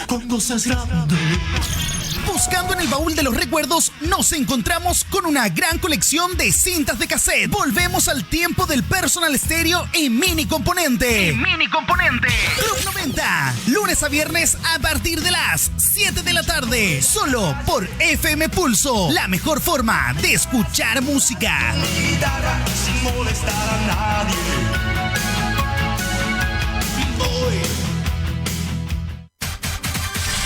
cuando seas grande. Buscando en el baúl de los recuerdos, nos encontramos con una gran colección de cintas de cassette. Volvemos al tiempo del personal stereo en Mini Componente. Club 90, lunes a viernes a partir de las 7 de la tarde. Solo por FM Pulso, la mejor forma de escuchar música. Mi guitarra sin molestar a nadie.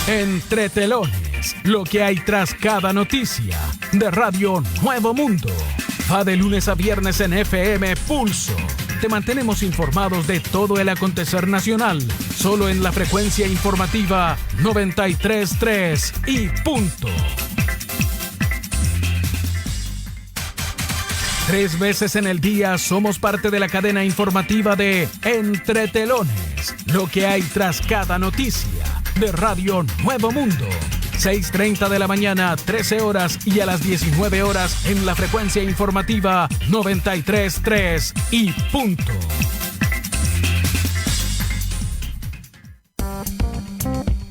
Entre telones, lo que hay tras cada noticia de Radio Nuevo Mundo. Va de lunes a viernes en FM Pulso. Te mantenemos informados de todo el acontecer nacional, solo en la frecuencia informativa 93.3 y punto. 3 veces en el día somos parte de la cadena informativa de Entre Telones, lo que hay tras cada noticia de Radio Nuevo Mundo. 6:30 de la mañana, 13 horas y a las 19 horas en la frecuencia informativa 93.3 y punto.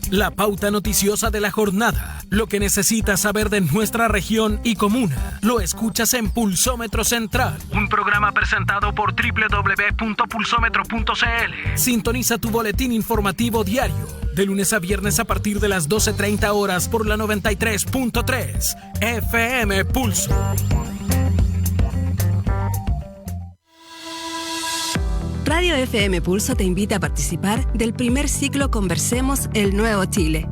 La pauta noticiosa de la jornada. Lo que necesitas saber de nuestra región y comuna, lo escuchas en Pulsómetro Central. Un programa presentado por www.pulsómetro.cl. Sintoniza tu boletín informativo diario, de lunes a viernes a partir de las 12:30 horas por la 93.3 FM Pulso. Radio FM Pulso te invita a participar del primer ciclo Conversemos el Nuevo Chile,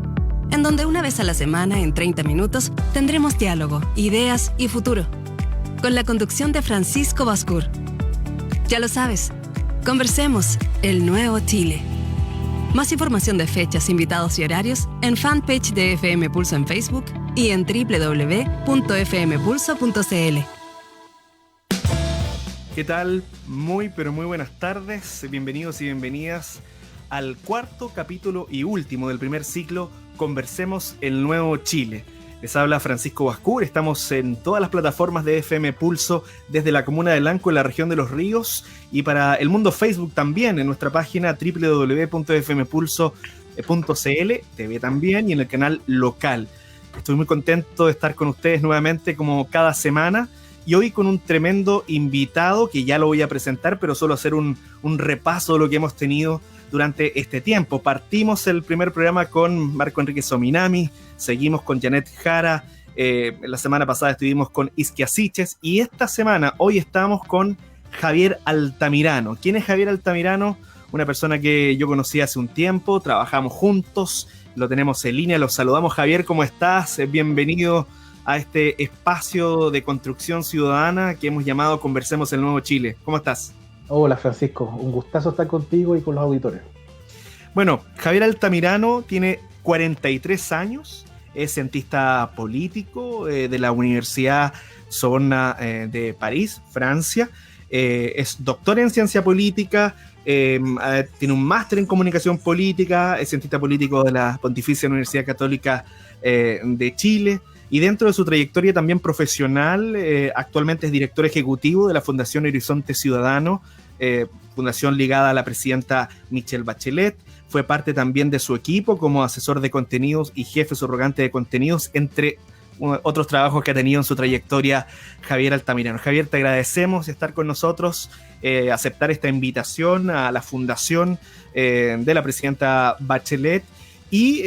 en donde una vez a la semana, en 30 minutos, tendremos diálogo, ideas y futuro, con la conducción de Francisco Bascur. Ya lo sabes, Conversemos el Nuevo Chile. Más información de fechas, invitados y horarios en fanpage de FM Pulso en Facebook y en www.fmpulso.cl. ¿Qué tal? Muy buenas tardes. Bienvenidos y bienvenidas al cuarto capítulo y último del primer ciclo Conversemos el Nuevo Chile. Les habla Francisco Bascur. Estamos en todas las plataformas de FM Pulso desde la comuna de Lanco en la región de Los Ríos y para el mundo Facebook también en nuestra página www.fmpulso.cl, TV también y en el canal local. Estoy muy contento de estar con ustedes nuevamente como cada semana. Y hoy con un tremendo invitado que ya lo voy a presentar, pero solo hacer un repaso de lo que hemos tenido durante este tiempo. Partimos el primer programa con Marco Enrique Sominami, seguimos con Janet Jara, la semana pasada estuvimos con Isquia Siches y esta semana, hoy estamos con Javier Altamirano. ¿Quién es Javier Altamirano? Una persona que yo conocí hace un tiempo, trabajamos juntos, lo tenemos en línea, los saludamos. Javier, ¿cómo estás? Bienvenido a este espacio de construcción ciudadana que hemos llamado Conversemos el Nuevo Chile. ¿Cómo estás? Hola Francisco, un gustazo estar contigo y con los auditores. Bueno, Javier Altamirano tiene 43 años, es cientista político de la Universidad Sorbona de París, Francia, es doctor en ciencia política, tiene un máster en comunicación política, es cientista político de la Pontificia Universidad Católica de Chile. Y dentro de su trayectoria también profesional, actualmente es director ejecutivo de la Fundación Horizonte Ciudadano, fundación ligada a la presidenta Michelle Bachelet. Fue parte también de su equipo como asesor de contenidos y jefe subrogante de contenidos, entre otros trabajos que ha tenido en su trayectoria Javier Altamirano. Javier, te agradecemos estar con nosotros, aceptar esta invitación a la fundación de la presidenta Bachelet. Y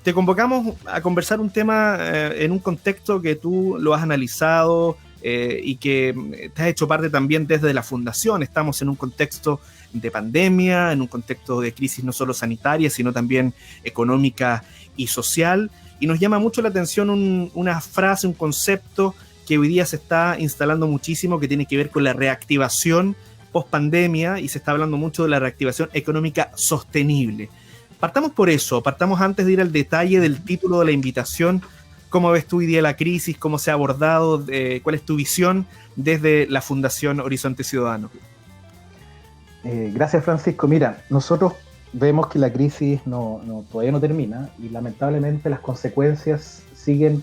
te convocamos a conversar un tema en un contexto que tú lo has analizado y que te has hecho parte también desde la fundación. Estamos en un contexto de pandemia, en un contexto de crisis no solo sanitaria, sino también económica y social. Y nos llama mucho la atención una frase, un concepto que hoy día se está instalando muchísimo, que tiene que ver con la reactivación post-pandemia, y se está hablando mucho de la reactivación económica sostenible. Partamos por eso, partamos antes de ir al detalle del título de la invitación. ¿Cómo ves tú hoy día la crisis? ¿Cómo se ha abordado? ¿Cuál es tu visión desde la Fundación Horizonte Ciudadano? Gracias Francisco. Mira, nosotros vemos que la crisis todavía no termina y lamentablemente las consecuencias siguen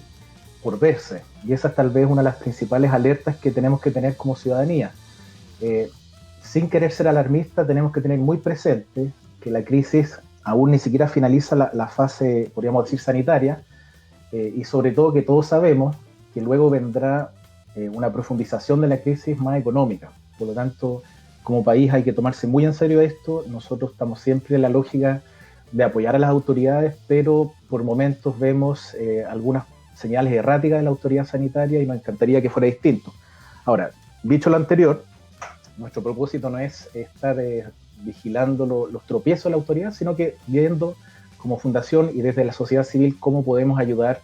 por verse. Y esa es tal vez una de las principales alertas que tenemos que tener como ciudadanía. Sin querer ser alarmista, tenemos que tener muy presente que la crisis aún ni siquiera finaliza la fase, podríamos decir, sanitaria, y sobre todo que todos sabemos que luego vendrá una profundización de la crisis más económica. Por lo tanto, como país hay que tomarse muy en serio esto. Nosotros estamos siempre en la lógica de apoyar a las autoridades, pero por momentos vemos algunas señales erráticas de la autoridad sanitaria y nos encantaría que fuera distinto. Ahora, dicho lo anterior, nuestro propósito no es estar vigilando los tropiezos de la autoridad, sino que viendo como fundación y desde la sociedad civil cómo podemos ayudar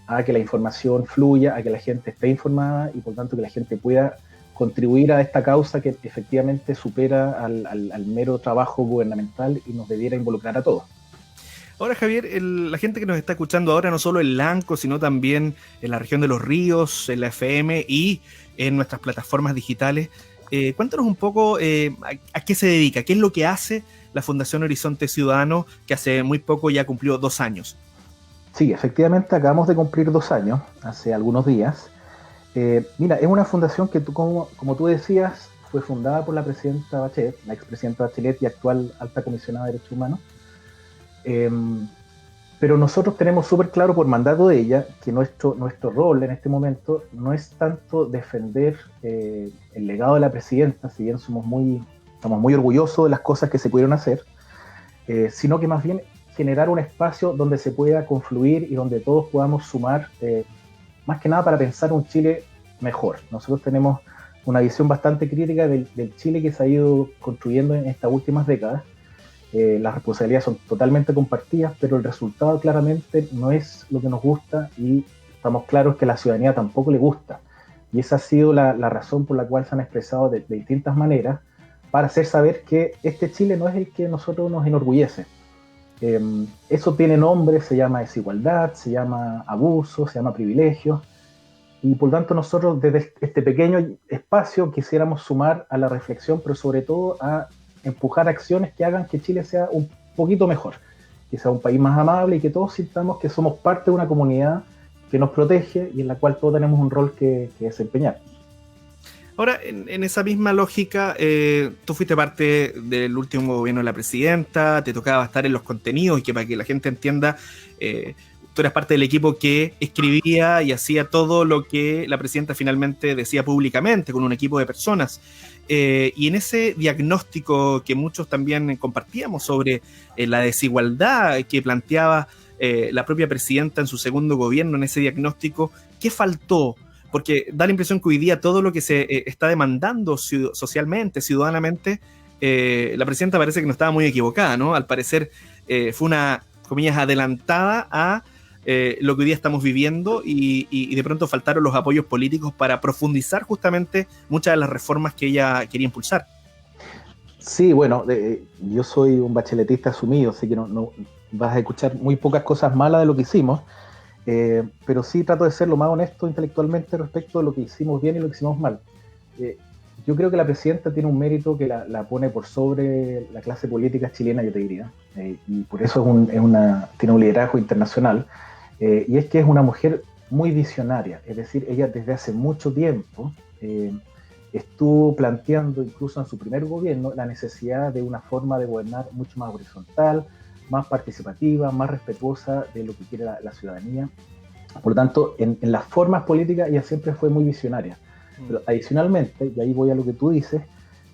a que la información fluya, a que la gente esté informada y por tanto que la gente pueda contribuir a esta causa que efectivamente supera al mero trabajo gubernamental y nos debiera involucrar a todos. Ahora, Javier, la gente que nos está escuchando ahora, no solo en Lanco, sino también en la región de Los Ríos, en la FM y en nuestras plataformas digitales, cuéntanos un poco a qué se dedica, qué es lo que hace la Fundación Horizonte Ciudadano, que hace muy poco ya cumplió 2 años. Sí, efectivamente acabamos de cumplir 2 años, hace algunos días. Mira, es una fundación que, como tú decías, fue fundada por la presidenta Bachelet, la expresidenta Bachelet y actual alta comisionada de Derechos Humanos. Pero nosotros tenemos súper claro por mandato de ella que nuestro rol en este momento no es tanto defender el legado de la presidenta, si bien estamos muy orgullosos de las cosas que se pudieron hacer, sino que más bien generar un espacio donde se pueda confluir y donde todos podamos sumar, más que nada para pensar un Chile mejor. Nosotros tenemos una visión bastante crítica del Chile que se ha ido construyendo en estas últimas décadas. Las responsabilidades son totalmente compartidas, pero el resultado claramente no es lo que nos gusta y estamos claros que a la ciudadanía tampoco le gusta. Y esa ha sido la razón por la cual se han expresado de distintas maneras para hacer saber que este Chile no es el que a nosotros nos enorgullece. Eso tiene nombre, se llama desigualdad, se llama abuso, se llama privilegio. Y por tanto nosotros desde este pequeño espacio quisiéramos sumar a la reflexión, pero sobre todo a empujar acciones que hagan que Chile sea un poquito mejor, que sea un país más amable y que todos sintamos que somos parte de una comunidad que nos protege y en la cual todos tenemos un rol que desempeñar. Ahora, en esa misma lógica, tú fuiste parte del último gobierno de la presidenta, te tocaba estar en los contenidos y que para que la gente entienda, tú eras parte del equipo que escribía y hacía todo lo que la presidenta finalmente decía públicamente, con un equipo de personas. Y en ese diagnóstico que muchos también compartíamos sobre la desigualdad que planteaba la propia presidenta en su segundo gobierno, en ese diagnóstico, ¿qué faltó? Porque da la impresión que hoy día todo lo que se está demandando socialmente, ciudadanamente, la presidenta parece que no estaba muy equivocada, ¿no? Al parecer fue una, comillas, adelantada a lo que hoy día estamos viviendo y de pronto faltaron los apoyos políticos para profundizar justamente muchas de las reformas que ella quería impulsar. Sí, bueno, yo soy un bacheletista asumido, así que no vas a escuchar muy pocas cosas malas de lo que hicimos, pero sí trato de ser lo más honesto intelectualmente respecto de lo que hicimos bien y lo que hicimos mal. Yo creo que la presidenta tiene un mérito que la pone por sobre la clase política chilena, yo te diría, y por eso tiene un liderazgo internacional. Y es que es una mujer muy visionaria, es decir, ella desde hace mucho tiempo estuvo planteando, incluso en su primer gobierno, la necesidad de una forma de gobernar mucho más horizontal, más participativa, más respetuosa de lo que quiere la ciudadanía. Por lo tanto, en las formas políticas ella siempre fue muy visionaria. Pero adicionalmente, y ahí voy a lo que tú dices,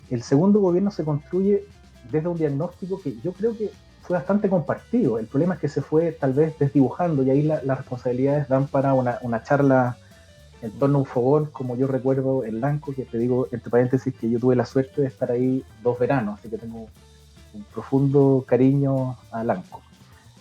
el segundo gobierno se construye desde un diagnóstico que yo creo que fue bastante compartido. El problema es que se fue tal vez desdibujando y ahí las responsabilidades dan para una charla en torno a un fogón, como yo recuerdo en Lanco, que te digo entre paréntesis que yo tuve la suerte de estar ahí 2 veranos, así que tengo un profundo cariño a Lanco.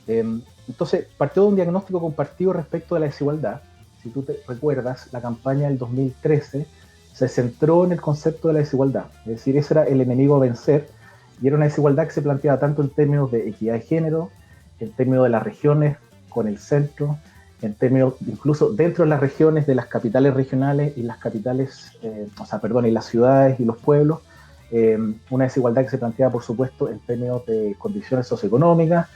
Entonces partió de un diagnóstico compartido respecto de la desigualdad. Si tú te recuerdas, la campaña del 2013 se centró en el concepto de la desigualdad, es decir, ese era el enemigo a vencer. Y era una desigualdad que se planteaba tanto en términos de equidad de género, en términos de las regiones con el centro, en términos incluso dentro de las regiones de las capitales regionales y las capitales, y las ciudades y los pueblos. Una desigualdad que se planteaba, por supuesto, en términos de condiciones socioeconómicas,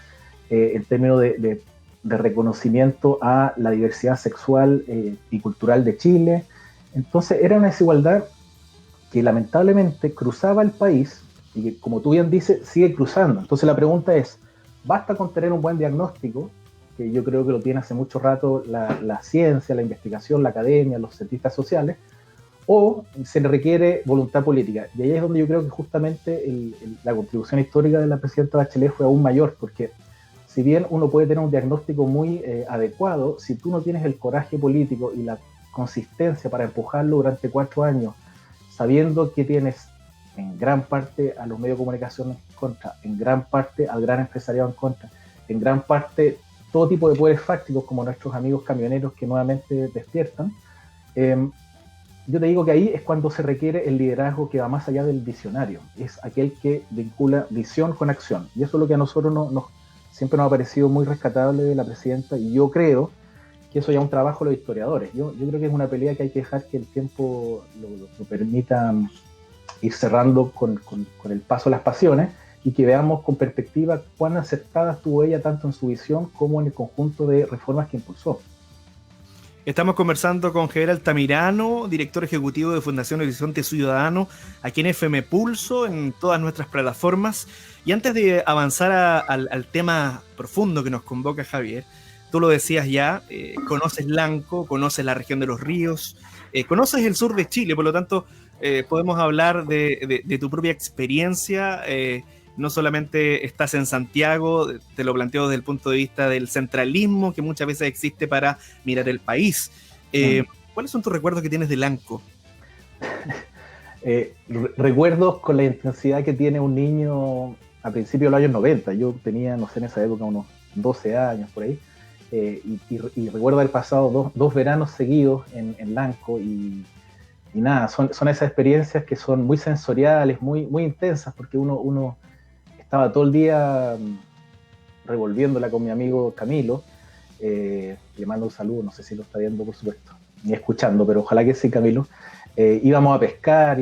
en términos de reconocimiento a la diversidad sexual y cultural de Chile. Entonces era una desigualdad que lamentablemente cruzaba el país y que, como tú bien dices, sigue cruzando. Entonces la pregunta es, basta con tener un buen diagnóstico, que yo creo que lo tiene hace mucho rato la ciencia, la investigación, la academia, los cientistas sociales, o se le requiere voluntad política. Y ahí es donde yo creo que justamente la contribución histórica de la presidenta Bachelet fue aún mayor, porque si bien uno puede tener un diagnóstico muy adecuado, si tú no tienes el coraje político y la consistencia para empujarlo durante 4 años, sabiendo que tienes en gran parte a los medios de comunicación en contra, en gran parte al gran empresariado en contra, en gran parte todo tipo de poderes fácticos como nuestros amigos camioneros que nuevamente despiertan, yo te digo que ahí es cuando se requiere el liderazgo que va más allá del visionario, es aquel que vincula visión con acción, y eso es lo que a nosotros siempre nos ha parecido muy rescatable de la presidenta, y yo creo que eso ya es un trabajo de los historiadores. Yo creo que es una pelea que hay que dejar que el tiempo lo permita ir cerrando con el paso de las pasiones, y que veamos con perspectiva cuán acertada estuvo ella tanto en su visión como en el conjunto de reformas que impulsó. Estamos conversando con Javier Altamirano, director ejecutivo de Fundación Horizonte Ciudadano, aquí en FM Pulso, en todas nuestras plataformas. Y antes de avanzar al tema profundo que nos convoca Javier, tú lo decías ya, conoces Lanco, conoces la región de los ríos, conoces el sur de Chile, por lo tanto podemos hablar de tu propia experiencia. No solamente estás en Santiago, te lo planteo desde el punto de vista del centralismo que muchas veces existe para mirar el país. ¿Cuáles son tus recuerdos que tienes de Lanco? Recuerdos con la intensidad que tiene un niño a principios de los años 90. Yo tenía, no sé, en esa época unos 12 años por ahí, y recuerdo haber pasado dos veranos seguidos en Lanco, y nada, son esas experiencias que son muy sensoriales, muy, muy intensas, porque uno estaba todo el día revolviéndola con mi amigo Camilo, le mando un saludo, no sé si lo está viendo por supuesto, ni escuchando, pero ojalá que sí, Camilo. Íbamos a pescar,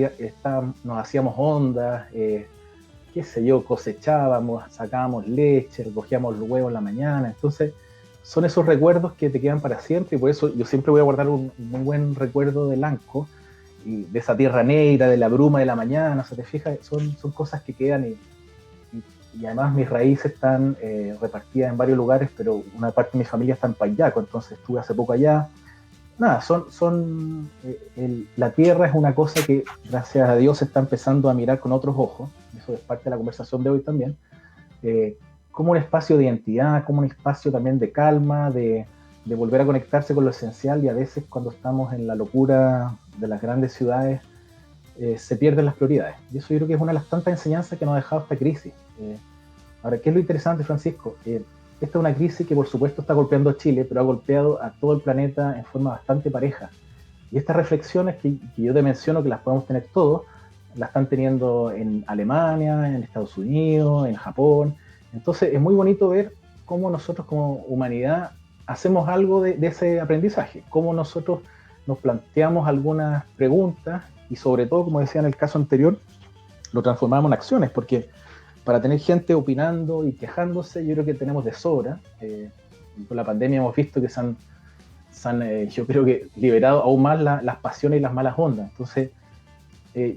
nos hacíamos ondas, qué sé yo, cosechábamos, sacábamos leche, recogíamos los huevos en la mañana. Entonces son esos recuerdos que te quedan para siempre, y por eso yo siempre voy a guardar un muy buen recuerdo de Lanco, y de esa tierra negra, de la bruma de la mañana. O sea, te fijas, son cosas que quedan, y además mis raíces están repartidas en varios lugares, pero una parte de mi familia está en Payaco, entonces estuve hace poco allá. Nada, la tierra es una cosa que gracias a Dios se está empezando a mirar con otros ojos, eso es parte de la conversación de hoy también, como un espacio de identidad, como un espacio también de calma, de volver a conectarse con lo esencial, y a veces cuando estamos en la locura de las grandes ciudades se pierden las prioridades, y eso yo creo que es una de las tantas enseñanzas que nos ha dejado esta crisis. Ahora, ¿qué es lo interesante, Francisco? Esta es una crisis que por supuesto está golpeando a Chile, pero ha golpeado a todo el planeta en forma bastante pareja, y estas reflexiones que yo te menciono, que las podemos tener todos, las están teniendo en Alemania, en Estados Unidos, en Japón. Entonces es muy bonito ver cómo nosotros como humanidad hacemos algo de ese aprendizaje, cómo nosotros nos planteamos algunas preguntas, y sobre todo, como decía en el caso anterior, lo transformamos en acciones, porque para tener gente opinando y quejándose, yo creo que tenemos de sobra. Con la pandemia hemos visto que se han yo creo que liberado aún más las pasiones y las malas ondas. Entonces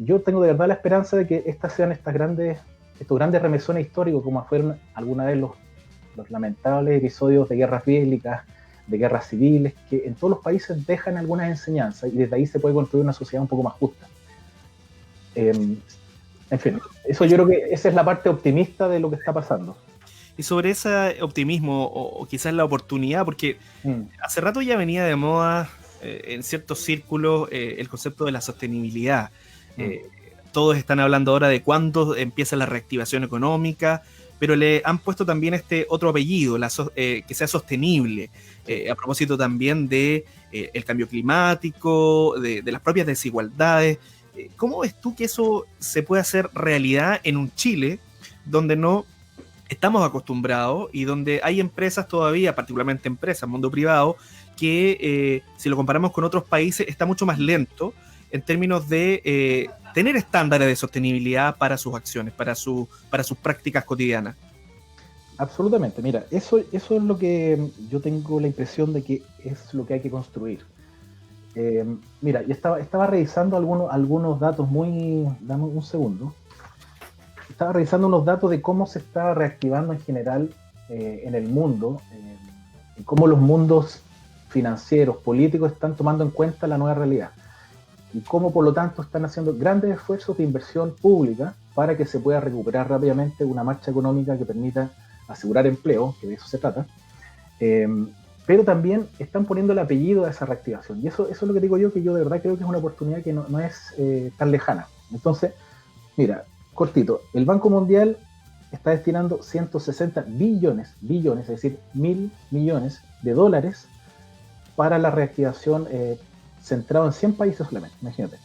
yo tengo de verdad la esperanza de que estas sean estos grandes remesones históricos, como fueron alguna vez los lamentables episodios de guerras bélicas, de guerras civiles, que en todos los países dejan algunas enseñanzas, y desde ahí se puede construir una sociedad un poco más justa. En fin, eso yo creo que esa es la parte optimista de lo que está pasando. Y sobre ese optimismo, o quizás la oportunidad, porque hace rato ya venía de moda en ciertos círculos el concepto de la sostenibilidad. Todos están hablando ahora de cuándo empieza la reactivación económica, pero le han puesto también este otro apellido, que sea sostenible, a propósito también de el cambio climático, de las propias desigualdades. ¿Cómo ves tú que eso se puede hacer realidad en un Chile donde no estamos acostumbrados, y donde hay empresas todavía, particularmente empresas, mundo privado, que si lo comparamos con otros países está mucho más lento en términos de tener estándares de sostenibilidad para sus acciones, para sus prácticas cotidianas? Absolutamente, mira, eso es lo que yo tengo la impresión de que es lo que hay que construir. Mira, yo estaba revisando algunos datos dame un segundo. Estaba revisando unos datos de cómo se está reactivando en general en el mundo, y cómo los mundos financieros, políticos están tomando en cuenta la nueva realidad y cómo por lo tanto están haciendo grandes esfuerzos de inversión pública para que se pueda recuperar rápidamente una marcha económica que permita asegurar empleo, que de eso se trata, pero también están poniendo el apellido a esa reactivación, y eso es lo que digo yo, que yo de verdad creo que es una oportunidad que no es tan lejana. Entonces, mira, cortito, el Banco Mundial está destinando 160 billones, es decir, 1.000 millones de dólares para la reactivación centrado en 100 países solamente, imagínate.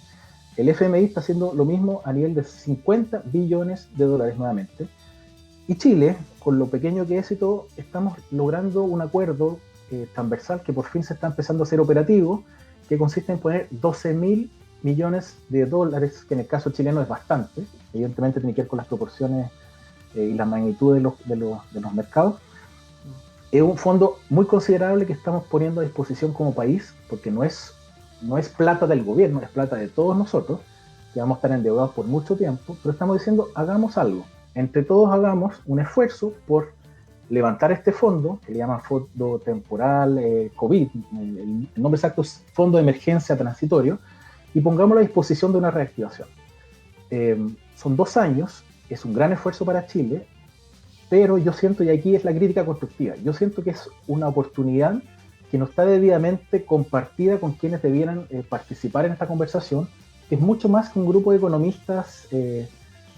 El FMI está haciendo lo mismo a nivel de 50 billones de dólares nuevamente. Y Chile, con lo pequeño que es y todo, estamos logrando un acuerdo transversal que por fin se está empezando a hacer operativo, que consiste en poner 12.000 millones de dólares, que en el caso chileno es bastante, evidentemente tiene que ver con las proporciones y la magnitud de los mercados. Es un fondo muy considerable que estamos poniendo a disposición como país, porque no es plata del gobierno, es plata de todos nosotros, que vamos a estar endeudados por mucho tiempo, pero estamos diciendo, hagamos algo. Entre todos hagamos un esfuerzo por levantar este fondo, que le llaman Fondo Temporal COVID, el nombre exacto es Fondo de Emergencia Transitorio, y pongámoslo a disposición de una reactivación. Son 2 años, es un gran esfuerzo para Chile, pero yo siento, y aquí es la crítica constructiva, yo siento que es una oportunidad que no está debidamente compartida con quienes debieran participar en esta conversación, que es mucho más que un grupo de economistas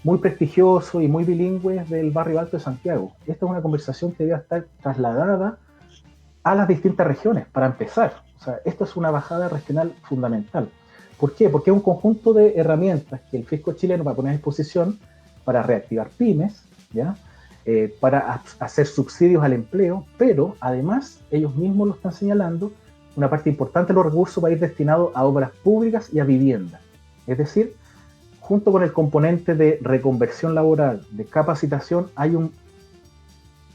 muy prestigiosos y muy bilingües del barrio alto de Santiago. Esta es una conversación que debe estar trasladada a las distintas regiones, para empezar. O sea, esto es una bajada regional fundamental. ¿Por qué? Porque es un conjunto de herramientas que el fisco chileno va a poner a disposición para reactivar pymes, ¿ya? Para hacer subsidios al empleo, pero además ellos mismos lo están señalando, una parte importante de los recursos va a ir destinado a obras públicas y a vivienda. Es decir, junto con el componente de reconversión laboral, de capacitación, hay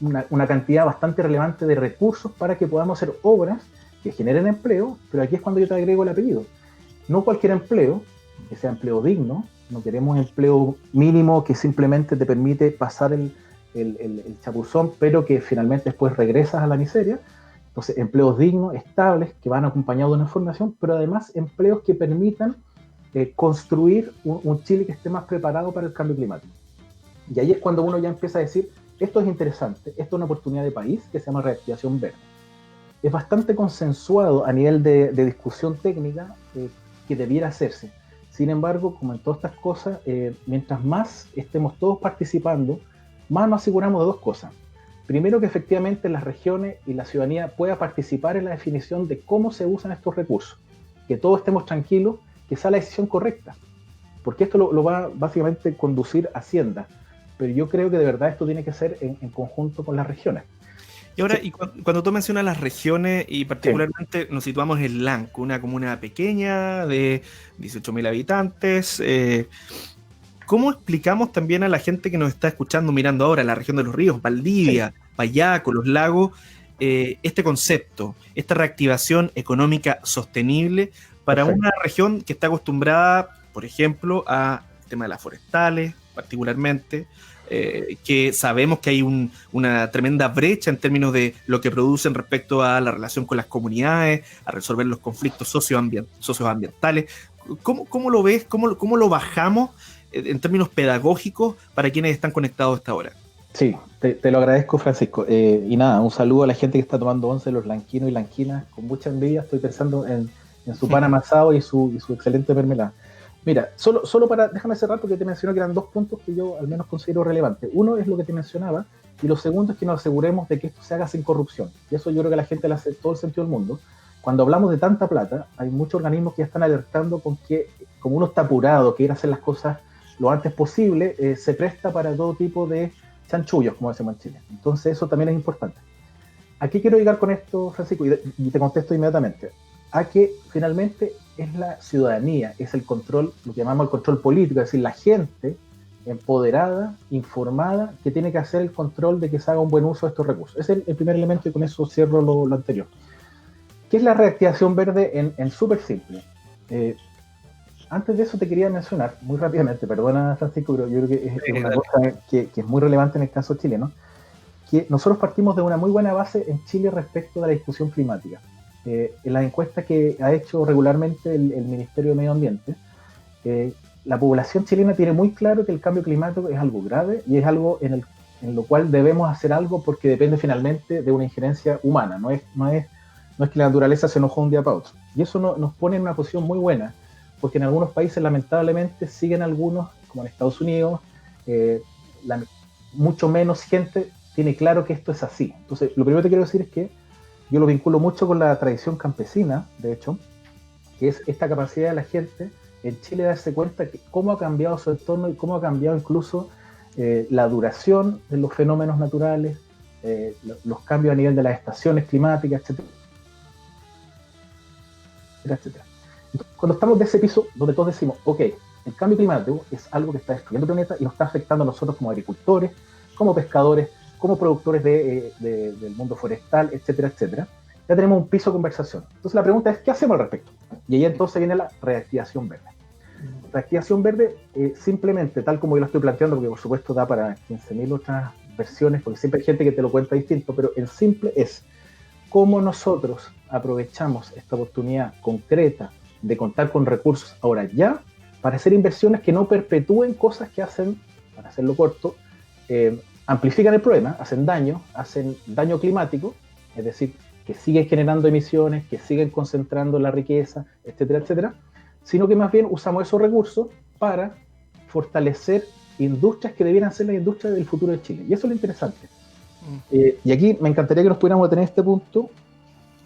una cantidad bastante relevante de recursos para que podamos hacer obras que generen empleo, pero aquí es cuando yo te agrego el apellido. No cualquier empleo, que sea empleo digno, no queremos empleo mínimo que simplemente te permite pasar el chapuzón, pero que finalmente después regresas a la miseria. Entonces, empleos dignos, estables, que van acompañados de una formación, pero además empleos que permitan construir un Chile que esté más preparado para el cambio climático. Y ahí es cuando uno ya empieza a decir, esto es interesante, esto es una oportunidad de país que se llama reactivación verde. Es bastante consensuado a nivel de discusión técnica que debiera hacerse. Sin embargo, como en todas estas cosas, mientras más estemos todos participando, más nos aseguramos de 2 cosas. Primero, que efectivamente las regiones y la ciudadanía pueda participar en la definición de cómo se usan estos recursos. Que todos estemos tranquilos, que sea la decisión correcta. Porque esto lo va básicamente a conducir Hacienda. Pero yo creo que de verdad esto tiene que ser en conjunto con las regiones. Y ahora, sí. Y cuando tú mencionas las regiones, y particularmente sí, nos situamos en Lanco, una comuna pequeña de 18.000 habitantes, ¿cómo explicamos también a la gente que nos está escuchando, mirando ahora, la región de los ríos, Valdivia, sí, Payaco, los lagos, este concepto, esta reactivación económica sostenible para una región que está acostumbrada, por ejemplo, al tema de las forestales, particularmente, que sabemos que hay una tremenda brecha en términos de lo que producen respecto a la relación con las comunidades, a resolver los conflictos socioambientales? ¿Cómo lo ves? ¿Cómo lo bajamos en términos pedagógicos para quienes están conectados a esta hora? Sí, te lo agradezco, Francisco. Y nada, un saludo a la gente que está tomando once, los lanquinos y lanquinas, con mucha envidia. Estoy pensando en su pan amasado y su excelente mermelada. Mira, solo para, déjame cerrar porque te mencioné que eran 2 puntos que yo al menos considero relevantes. Uno es lo que te mencionaba, y lo segundo es que nos aseguremos de que esto se haga sin corrupción. Y eso yo creo que a la gente le hace todo el sentido del mundo. Cuando hablamos de tanta plata, hay muchos organismos que ya están alertando con que, como uno está apurado, quiere hacer las cosas lo antes posible, se presta para todo tipo de chanchullos, como decimos en Chile. Entonces eso también es importante. ¿A qué quiero llegar con esto, Francisco? Y te contesto inmediatamente. A que finalmente es la ciudadanía, es el control, lo que llamamos el control político, es decir, la gente empoderada, informada, que tiene que hacer el control de que se haga un buen uso de estos recursos. Ese es el primer elemento, y con eso cierro lo anterior. ¿Qué es la reactivación verde en súper simple? Antes de eso te quería mencionar, muy rápidamente, perdona Francisco, pero yo creo que es una cosa que es muy relevante en el caso chileno, que nosotros partimos de una muy buena base en Chile respecto de la discusión climática. En las encuestas que ha hecho regularmente el Ministerio de Medio Ambiente, la población chilena tiene muy claro que el cambio climático es algo grave y es algo en lo cual debemos hacer algo porque depende finalmente de una injerencia humana, no es que la naturaleza se enojó un día para otro. Y eso nos pone en una posición muy buena, porque en algunos países lamentablemente siguen algunos, como en Estados Unidos, mucho menos gente tiene claro que esto es así. Entonces, lo primero que quiero decir es que yo lo vinculo mucho con la tradición campesina, de hecho, que es esta capacidad de la gente en Chile de darse cuenta de cómo ha cambiado su entorno y cómo ha cambiado incluso la duración de los fenómenos naturales, los cambios a nivel de las estaciones climáticas, etcétera, etcétera. Entonces, cuando estamos de ese piso donde todos decimos, ok, el cambio climático es algo que está destruyendo el planeta y nos está afectando a nosotros como agricultores, como pescadores, como productores del mundo forestal, etcétera, etcétera, ya tenemos un piso de conversación. Entonces la pregunta es, ¿qué hacemos al respecto? Y ahí entonces viene la reactivación verde. Reactivación verde, simplemente, tal como yo lo estoy planteando, porque por supuesto da para 15.000 otras versiones, porque siempre hay gente que te lo cuenta distinto, pero el simple es cómo nosotros aprovechamos esta oportunidad concreta de contar con recursos ahora ya, para hacer inversiones que no perpetúen cosas que hacen, para hacerlo corto, amplifican el problema, hacen daño climático, es decir, que siguen generando emisiones, que siguen concentrando la riqueza, etcétera, etcétera, sino que más bien usamos esos recursos para fortalecer industrias que debieran ser las industrias del futuro de Chile. Y eso es lo interesante. Y aquí me encantaría que nos pudiéramos detener en este punto,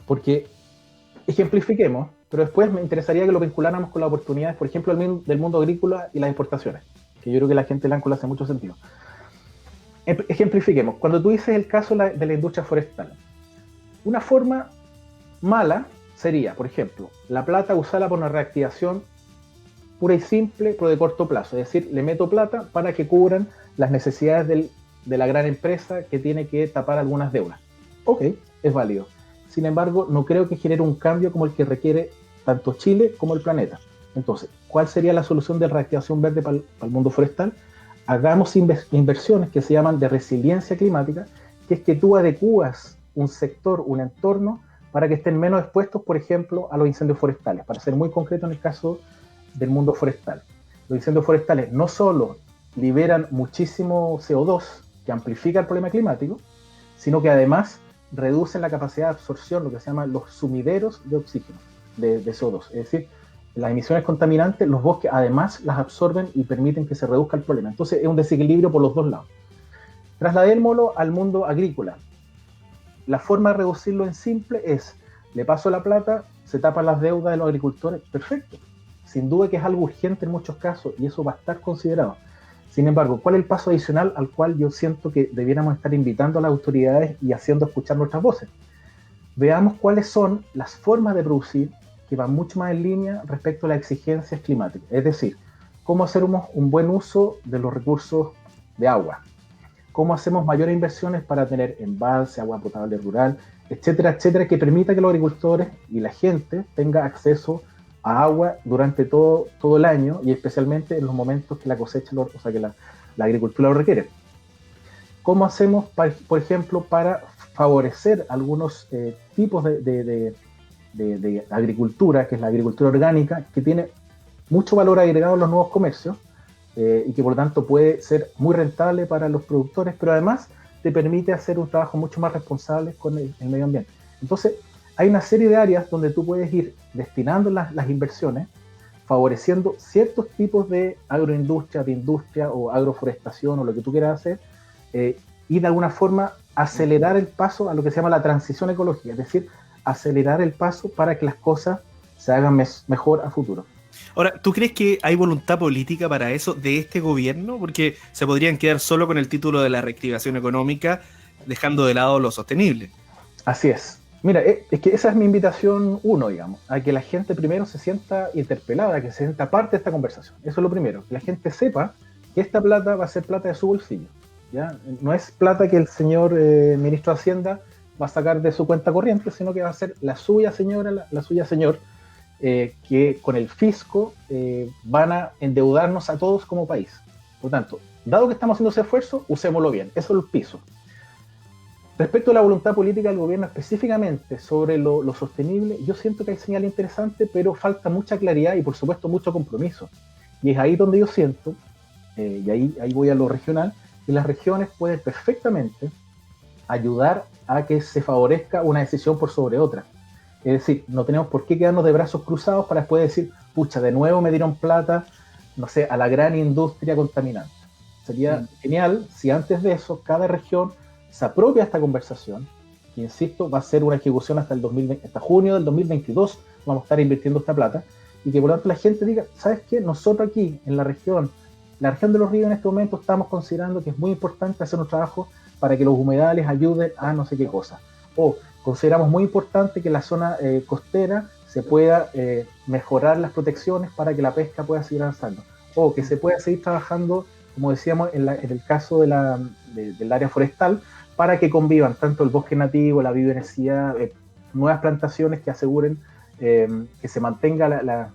porque ejemplifiquemos, pero después me interesaría que lo vinculáramos con las oportunidades, por ejemplo, del mundo agrícola y las exportaciones, que yo creo que la gente del ángulo hace mucho sentido. Ejemplifiquemos. Cuando tú dices el caso de la industria forestal, una forma mala sería, por ejemplo, la plata usarla por una reactivación pura y simple, pero de corto plazo. Es decir, le meto plata para que cubran las necesidades de la gran empresa que tiene que tapar algunas deudas. Ok, es válido. Sin embargo, no creo que genere un cambio como el que requiere tanto Chile como el planeta. Entonces, ¿cuál sería la solución de reactivación verde para el mundo forestal? Hagamos inversiones que se llaman de resiliencia climática, que es que tú adecuas un sector, un entorno, para que estén menos expuestos, por ejemplo, a los incendios forestales. Para ser muy concreto en el caso del mundo forestal. Los incendios forestales no solo liberan muchísimo CO2, que amplifica el problema climático, sino que además reducen la capacidad de absorción, lo que se llaman los sumideros de oxígeno, de CO2. Es decir, las emisiones contaminantes, los bosques además las absorben y permiten que se reduzca el problema. Entonces es un desequilibrio por los dos lados. Trasladémoslo al mundo agrícola. La forma de reducirlo en simple es, le paso la plata, se tapan las deudas de los agricultores, perfecto. Sin duda que es algo urgente en muchos casos y eso va a estar considerado. Sin embargo, ¿cuál es el paso adicional al cual yo siento que debiéramos estar invitando a las autoridades y haciendo escuchar nuestras voces? Veamos cuáles son las formas de producir que van mucho más en línea respecto a las exigencias climáticas. Es decir, cómo hacemos un buen uso de los recursos de agua, cómo hacemos mayores inversiones para tener embalse, agua potable rural, etcétera, etcétera, que permita que los agricultores y la gente tenga acceso a agua durante todo el año y especialmente en los momentos que la cosecha, o sea, que la agricultura lo requiere. ¿Cómo hacemos, por ejemplo, para favorecer algunos tipos de agricultura, que es la agricultura orgánica, que tiene mucho valor agregado en los nuevos comercios y que por lo tanto puede ser muy rentable para los productores, pero además te permite hacer un trabajo mucho más responsable con el medio ambiente? Entonces, hay una serie de áreas donde tú puedes ir destinando las inversiones, favoreciendo ciertos tipos de agroindustria, de industria o agroforestación o lo que tú quieras hacer, y de alguna forma acelerar el paso a lo que se llama la transición ecológica, es decir, acelerar el paso para que las cosas se hagan mejor a futuro. Ahora, ¿tú crees que hay voluntad política para eso de este gobierno? Porque se podrían quedar solo con el título de la reactivación económica, dejando de lado lo sostenible. Así es. Mira, es que esa es mi invitación digamos, a que la gente primero se sienta interpelada, que se sienta parte de esta conversación. Eso es lo primero, que la gente sepa que esta plata va a ser plata de su bolsillo, ¿ya? No es plata que el señor ministro de Hacienda va a sacar de su cuenta corriente, sino que va a ser la suya señora, la suya señor, que con el fisco van a endeudarnos a todos como país. Por tanto, dado que estamos haciendo ese esfuerzo, usémoslo bien. Eso es el piso. Respecto a la voluntad política del gobierno específicamente sobre lo sostenible, yo siento que hay señal interesante, pero falta mucha claridad y por supuesto mucho compromiso. Y es ahí donde yo siento, y ahí voy a lo regional, que las regiones pueden perfectamente ayudar a que se favorezca una decisión por sobre otra. Es decir, no tenemos por qué quedarnos de brazos cruzados para después decir, pucha, de nuevo me dieron plata, no sé, a la gran industria contaminante. Sería genial si antes de eso cada región se apropia esta conversación, que insisto, va a ser una ejecución hasta junio del 2022, vamos a estar invirtiendo esta plata, y que por lo tanto la gente diga, ¿sabes qué? Nosotros aquí en la región de los ríos en este momento estamos considerando que es muy importante hacer un trabajo para que los humedales ayuden a no sé qué cosa. O consideramos muy importante que en la zona costera se pueda mejorar las protecciones para que la pesca pueda seguir avanzando. O que se pueda seguir trabajando, como decíamos, en el caso del área forestal, para que convivan tanto el bosque nativo, la biodiversidad, nuevas plantaciones que aseguren que se mantenga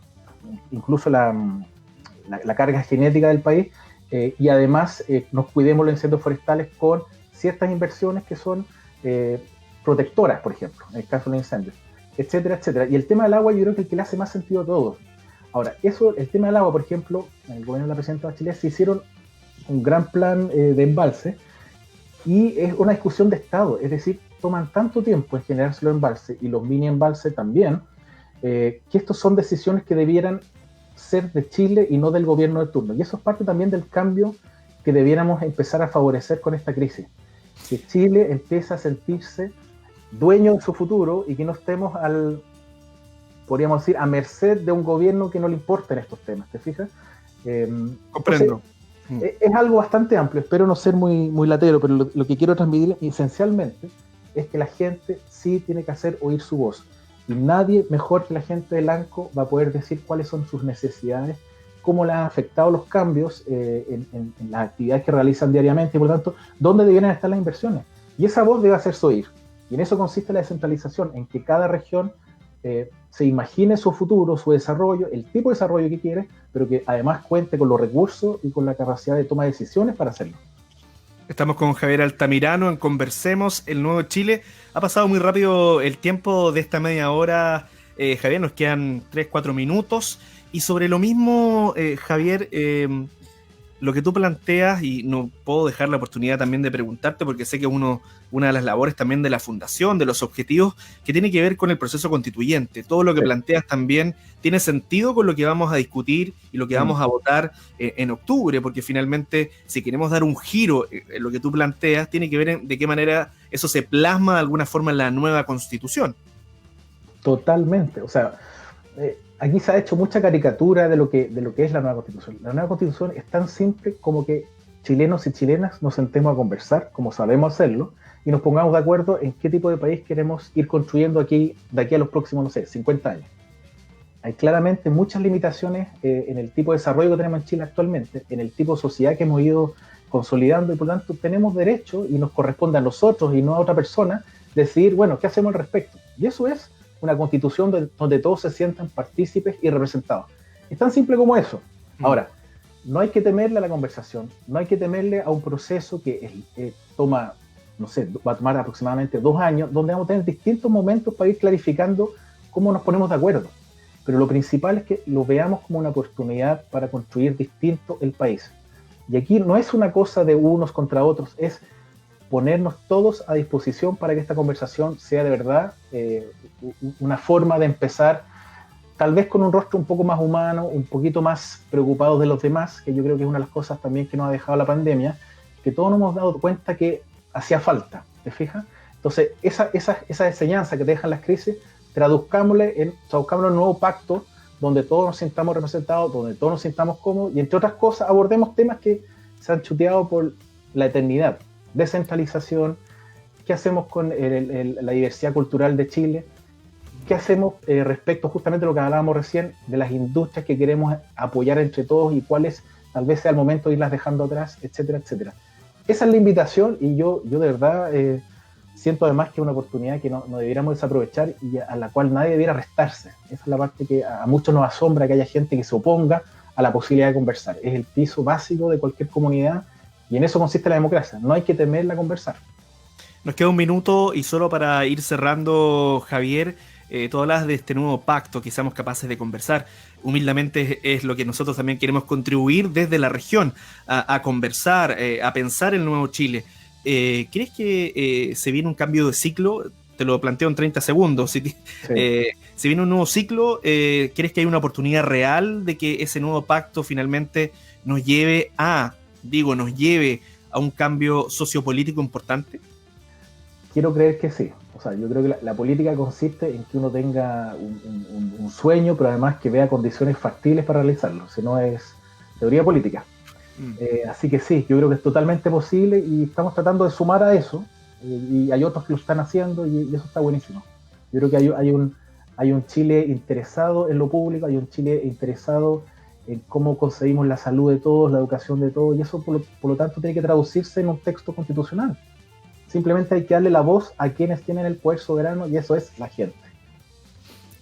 incluso la carga genética del país, y además nos cuidemos los incendios forestales con ciertas inversiones que son protectoras, por ejemplo, en el caso de los incendios, etcétera, etcétera. Y el tema del agua yo creo que es el que le hace más sentido a todos. Ahora, el tema del agua, por ejemplo, en el gobierno de la presidenta Bachelet se hicieron un gran plan de embalse, y es una discusión de Estado, es decir, toman tanto tiempo en generarse los embalses y los mini embalses también, que estos son decisiones que debieran ser de Chile y no del gobierno de turno. Y eso es parte también del cambio que debiéramos empezar a favorecer con esta crisis. Que Chile empiece a sentirse dueño de su futuro y que no estemos podríamos decir, a merced de un gobierno que no le importen estos temas, ¿te fijas? Comprendo. Entonces, es algo bastante amplio, espero no ser muy latero, pero lo que quiero transmitir esencialmente es que la gente sí tiene que hacer oír su voz. Y nadie mejor que la gente del ANCO va a poder decir cuáles son sus necesidades, cómo le han afectado los cambios en las actividades que realizan diariamente y por lo tanto, dónde deberían estar las inversiones. Y esa voz debe hacerse oír. Y en eso consiste la descentralización, en que cada región se imagine su futuro, su desarrollo, el tipo de desarrollo que quiere, pero que además cuente con los recursos y con la capacidad de toma de decisiones para hacerlo. Estamos con Javier Altamirano en Conversemos, el Nuevo Chile. Ha pasado muy rápido el tiempo de esta media hora, Javier, nos quedan 3-4 minutos. Y sobre lo mismo, Javier, lo que tú planteas, y no puedo dejar la oportunidad también de preguntarte, porque sé que una de las labores también de la Fundación, de los objetivos, que tiene que ver con el proceso constituyente. Todo lo que planteas también tiene sentido con lo que vamos a discutir y lo que vamos a votar en octubre, porque finalmente, si queremos dar un giro en lo que tú planteas, tiene que ver de qué manera eso se plasma de alguna forma en la nueva Constitución. Totalmente, o sea, aquí se ha hecho mucha caricatura de lo que es la nueva Constitución. La nueva Constitución es tan simple como que chilenos y chilenas nos sentemos a conversar, como sabemos hacerlo, y nos pongamos de acuerdo en qué tipo de país queremos ir construyendo de aquí a los próximos, no sé, 50 años. Hay claramente muchas limitaciones en el tipo de desarrollo que tenemos en Chile actualmente, en el tipo de sociedad que hemos ido consolidando, y por lo tanto tenemos derecho, y nos corresponde a nosotros y no a otra persona, decidir, bueno, ¿qué hacemos al respecto? Y eso es una constitución donde todos se sientan partícipes y representados. Es tan simple como eso. Ahora, no hay que temerle a la conversación, no hay que temerle a un proceso que toma, no sé, va a tomar aproximadamente 2 años, donde vamos a tener distintos momentos para ir clarificando cómo nos ponemos de acuerdo. Pero lo principal es que lo veamos como una oportunidad para construir distinto el país. Y aquí no es una cosa de unos contra otros, es ponernos todos a disposición para que esta conversación sea de verdad una forma de empezar, tal vez con un rostro un poco más humano, un poquito más preocupados de los demás, que yo creo que es una de las cosas también que nos ha dejado la pandemia, que todos nos hemos dado cuenta que hacía falta, ¿te fijas? Entonces, esa enseñanza que te dejan las crisis, traduzcámoslo en un nuevo pacto donde todos nos sintamos representados, donde todos nos sintamos cómodos y, entre otras cosas, abordemos temas que se han chuteado por la eternidad. Descentralización, qué hacemos con la diversidad cultural de Chile, qué hacemos respecto justamente a lo que hablábamos recién de las industrias que queremos apoyar entre todos y cuáles tal vez sea el momento de irlas dejando atrás, etcétera, etcétera. Esa es la invitación y yo de verdad siento además que es una oportunidad que no debiéramos desaprovechar y a la cual nadie debiera restarse. Esa es la parte que a muchos nos asombra, que haya gente que se oponga a la posibilidad de conversar. Es el piso básico de cualquier comunidad. Y en eso consiste la democracia, no hay que temerla a conversar. Nos queda un minuto y solo para ir cerrando, Javier, tú hablas de este nuevo pacto que seamos capaces de conversar. Humildemente es lo que nosotros también queremos contribuir desde la región a conversar, a pensar el nuevo Chile. ¿Crees que se viene un cambio de ciclo? Te lo planteo en 30 segundos. Si viene un nuevo ciclo, ¿crees que hay una oportunidad real de que ese nuevo pacto finalmente nos lleve a un cambio sociopolítico importante? Quiero creer que sí. O sea, yo creo que la política consiste en que uno tenga un sueño, pero además que vea condiciones factibles para realizarlo. Si no, es teoría política. Así que sí, yo creo que es totalmente posible y estamos tratando de sumar a eso. Y hay otros que lo están haciendo y eso está buenísimo. Yo creo que hay un Chile interesado en lo público, hay un Chile interesado en cómo conseguimos la salud de todos, la educación de todos, y eso por lo tanto tiene que traducirse en un texto constitucional. Simplemente hay que darle la voz a quienes tienen el poder soberano, y eso es la gente.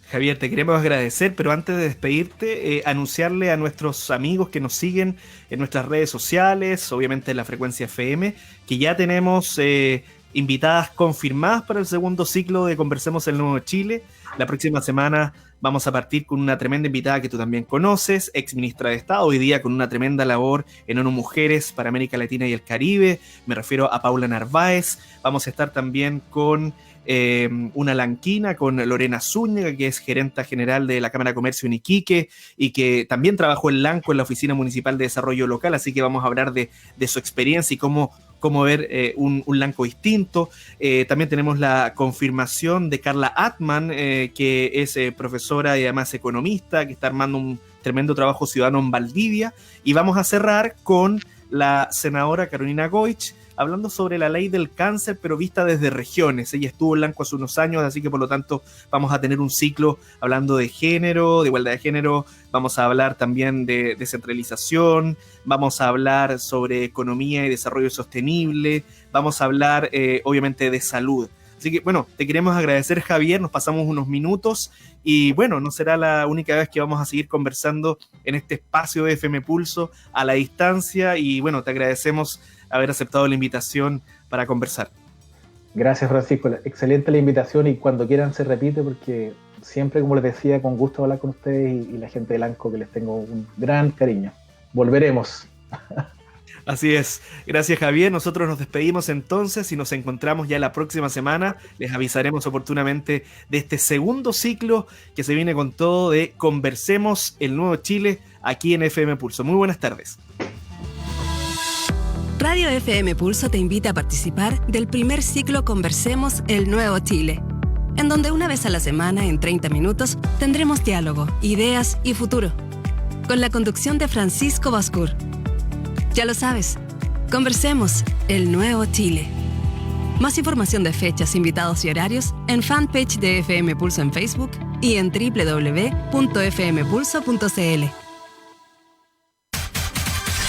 Javier, te queremos agradecer, pero antes de despedirte, anunciarle a nuestros amigos que nos siguen en nuestras redes sociales, obviamente en la frecuencia FM, que ya tenemos invitadas confirmadas para el segundo ciclo de Conversemos el Nuevo Chile. La próxima semana vamos a partir con una tremenda invitada que tú también conoces, ex ministra de Estado, hoy día con una tremenda labor en ONU Mujeres para América Latina y el Caribe. Me refiero a Paula Narváez. Vamos a estar también con una lanquina, con Lorena Zúñiga, que es gerenta general de la Cámara de Comercio en Iquique y que también trabajó en Lanco, en la Oficina Municipal de Desarrollo Local, así que vamos a hablar de su experiencia y cómo ver un Lanco distinto. También tenemos la confirmación de Carla Atman, que es profesora y además economista, que está armando un tremendo trabajo ciudadano en Valdivia. Y vamos a cerrar con la senadora Carolina Goich, hablando sobre la ley del cáncer, pero vista desde regiones. Ella estuvo en Lanco hace unos años, así que por lo tanto vamos a tener un ciclo hablando de género, de igualdad de género. Vamos a hablar también de descentralización, vamos a hablar sobre economía y desarrollo sostenible, vamos a hablar obviamente de salud. Así que bueno, te queremos agradecer, Javier, nos pasamos unos minutos y bueno, no será la única vez que vamos a seguir conversando en este espacio de FM Pulso a la distancia y bueno, te agradecemos haber aceptado la invitación para conversar. Gracias, Francisco, excelente la invitación y cuando quieran se repite porque siempre, como les decía, con gusto hablar con ustedes y la gente de Lanco, que les tengo un gran cariño. Volveremos. Así es. Gracias, Javier. Nosotros nos despedimos entonces y nos encontramos ya la próxima semana. Les avisaremos oportunamente de este segundo ciclo que se viene con todo de Conversemos el Nuevo Chile aquí en FM Pulso. Muy buenas tardes. Radio FM Pulso te invita a participar del primer ciclo Conversemos el Nuevo Chile, en donde una vez a la semana, en 30 minutos, tendremos diálogo, ideas y futuro, con la conducción de Francisco Bascur. Ya lo sabes, Conversemos el Nuevo Chile. Más información de fechas, invitados y horarios en fanpage de FM Pulso en Facebook y en www.fmpulso.cl.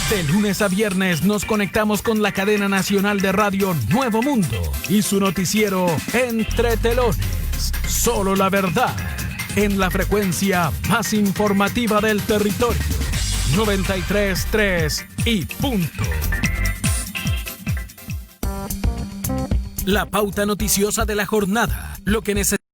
De lunes a viernes nos conectamos con la cadena nacional de radio Nuevo Mundo y su noticiero Entre Telones. Solo la verdad en la frecuencia más informativa del territorio. 93.3 y punto. La pauta noticiosa de la jornada. Lo que necesitamos.